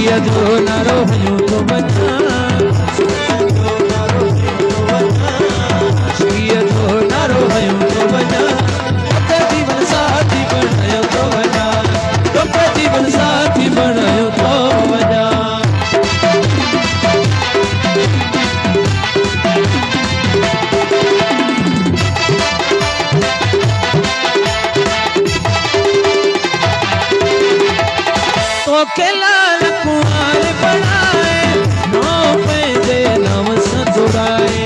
आशिकीअ जो नारो हयूं तो वञा आशिकीअ जो नारो हयूं तो वञा तोखे जीवन साथी बणायो तो वञा तोखे जीवन साथी बणायो तो वञा तोखे लाल कुंवार बनाए नाव पंहिंजे नाम सां जोड़ाए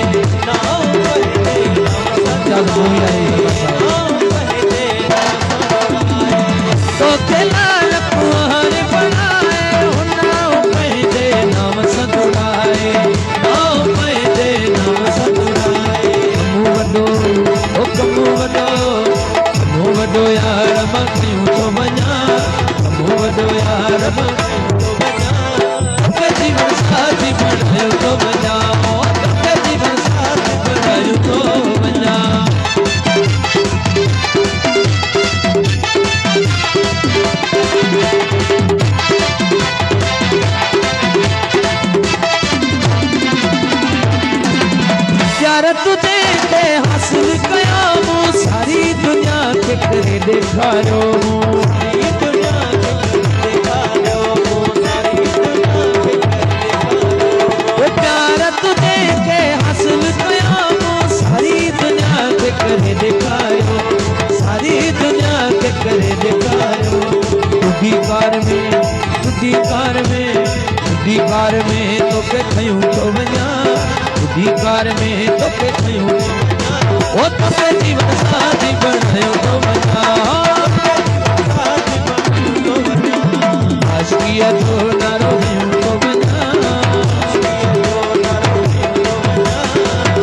नाव पंहिंजे नाम सां जोड़ाए तोखे लाल कुंवार बनाए नाव पंहिंजे नाम सां जोड़ाए नाव पंहिंजे नाम सां जोड़ाए कमु वॾो यार मां कयूं थो वञा कमु वॾो यार मां कयूं थो वञा तोखे जीवन साथी बणायो थो वञा तोखे जीवन साथी बणायो थो वञा यार तुझे ते हासिल कया मूं सारी दुनिया खे करे ॾेखारियो सारी दुनिया खे ॾेखारियो सारी दुनिया खे प्यार तुझे के हासिल कया मूं सारी दुनिया खे करे ॾेखारियो सारी दुनिया खे करे ॾेखारियो तुझी कार में तोखे खयूं थो वञा तुझी कार में तोखे खयूं थो वञा ओ तोखे जीवन साथी बणायो थो वञा आशिकीअ जो नारो हयूं थो वञा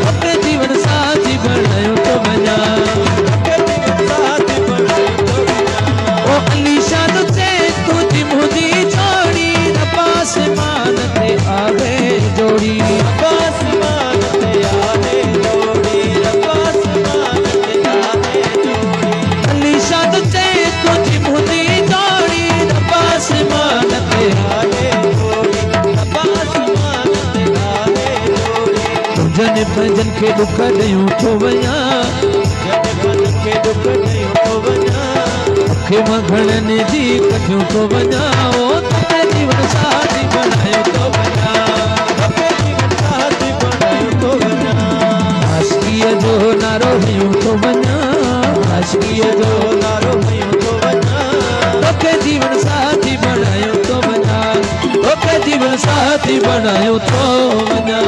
तोखे जीवन साथी बणायो थो वञा ओ अलीशा तुझे तुझी मुंहिंजी जोड़ी रब आसमान ते आहे जोड़ी रब आसमान ते आहे जोड़ी रब आसमान ते आहे जोड़ी अलीशा तुझे तुझी मुंहिंजी जोड़ी रब आसमान ते आहे जोड़ी रब आसमान ते आहे जोड़ी तुझनि पंहिंजनि खे दुख ॾियूं थो वञा तुझनि पंहिंजनि खे दुख ॾियूं थो वञा अखे मां घणनि जी कढियूं थो वञा ओ तोखे जीवन साथी बणायो थो वञा तोखे जीवन साथी बणायो थो वञा आशिकीअ जो नारो हयूं थो वञा आशिकीअ जो नारो हयूं थो वञा तोखे जीवन साथी बणायो थो वञा तोखे जीवन साथी बणायो थो वञा